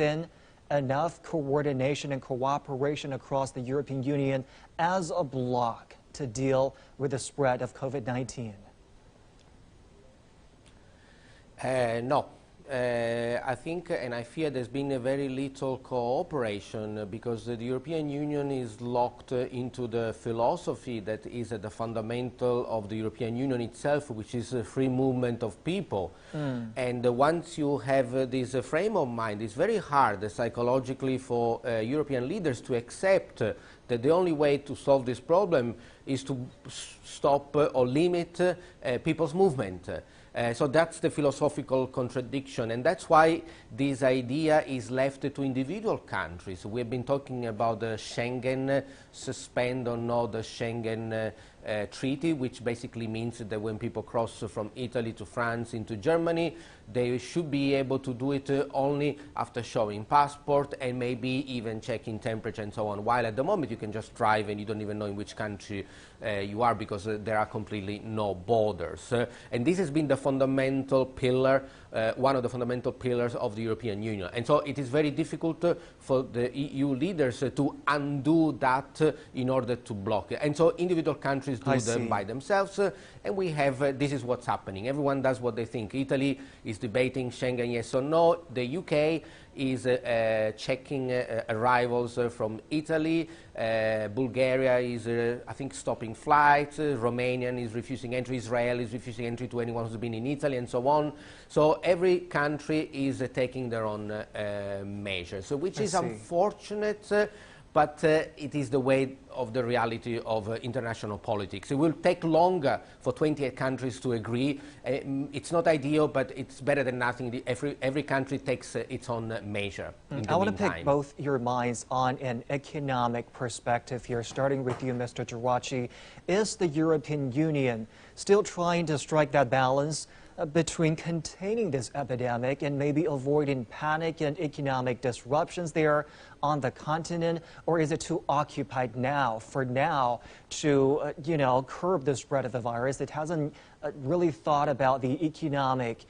been enough coordination and cooperation across the European Union as a bloc to deal with the spread of COVID-19? No. I think and I fear there's been a very little cooperation because the European Union is locked into the philosophy that is at the fundamental of the European Union itself, which is a free movement of people. And once you have this frame of mind, it's very hard psychologically for European leaders to accept that the only way to solve this problem is to stop or limit people's movement. So that's the philosophical contradiction, and that's why this idea is left to individual countries. We have been talking about the Schengen, suspend or not the Schengen treaty, which basically means that when people cross from Italy to France into Germany, they should be able to do it only after showing passport and maybe even checking temperature and so on, while at the moment you can just drive and you don't even know in which country you are because there are completely no borders. And this has been the fundamental pillar, one of the fundamental pillars of the European Union. And so it is very difficult for the EU leaders to undo that in order to block it. And so individual countries do them by themselves, and we have, this is what's happening. Everyone does what they think. Italy is debating Schengen, yes or no. The UK is checking arrivals from Italy. Bulgaria is, I think, stopping flights. Romania is refusing entry. Israel is refusing entry to anyone who's been in Italy, and so on. So every country is taking their own measures, which is unfortunate. But it is the way of the reality of international politics. It will take longer for 28 countries to agree. It's not ideal, but it's better than nothing. Every country takes its own measure. I want to pick both your minds on an economic perspective here, starting with you, Mr. Geraci. Is the European Union still trying to strike that balance between containing this epidemic and maybe avoiding panic and economic disruptions there on the continent, or is it too occupied now, for now, to curb the spread of the virus? It hasn't really thought about the economic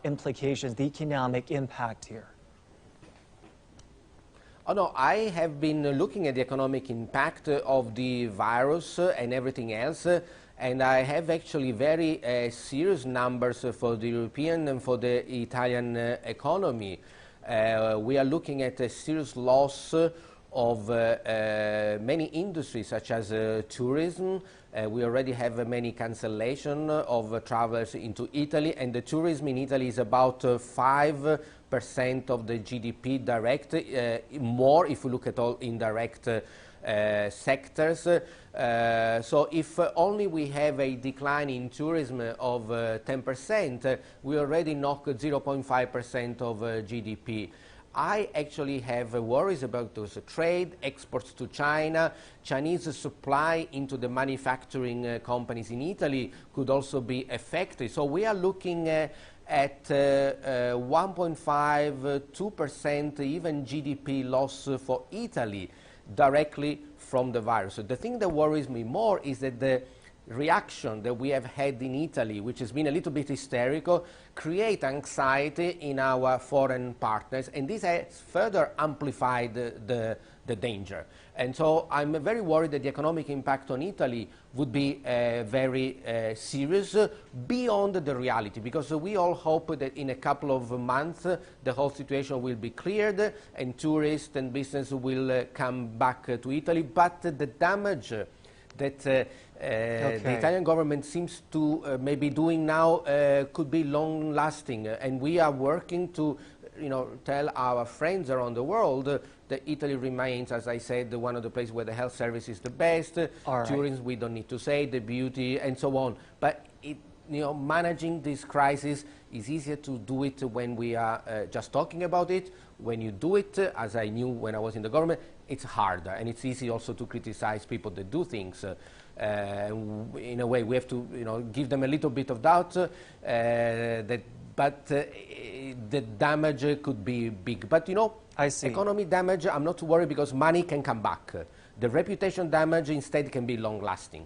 implications, the economic impact here. Oh, no, I have been looking at the economic impact of the virus and everything else. And I have actually very serious numbers for the European and for the Italian economy. We are looking at a serious loss of many industries, such as tourism. We already have many cancellation of travelers into Italy, and the tourism in Italy is about 5% of the GDP direct, more if we look at all indirect sectors. So if only we have a decline in tourism of 10%, we already knock 0.5% of GDP. I actually have worries about those trade, exports to China, Chinese supply into the manufacturing companies in Italy could also be affected. So we are looking at 1.5, 2%, even GDP loss for Italy directly from the virus. So the thing that worries me more is that the reaction that we have had in Italy, which has been a little bit hysterical, create anxiety in our foreign partners, and this has further amplified the danger. And so I'm very worried that the economic impact on Italy would be very serious beyond the reality, because we all hope that in a couple of months the whole situation will be cleared and tourists and business will come back to Italy. But the damage that the Italian government seems to maybe doing now could be long-lasting, and we are working to tell our friends around the world that Italy remains, as I said, one of the places where the health service is the best. Tourism, we don't need to say, the beauty, and so on. But managing this crisis is easier to do it when we are just talking about it. When you do it, as I knew when I was in the government, it's harder, and it's easy also to criticize people that do things. In a way, we have to give them a little bit of doubt, but the damage could be big. But I see. Economic damage, I'm not too worried because money can come back. The reputation damage instead can be long-lasting.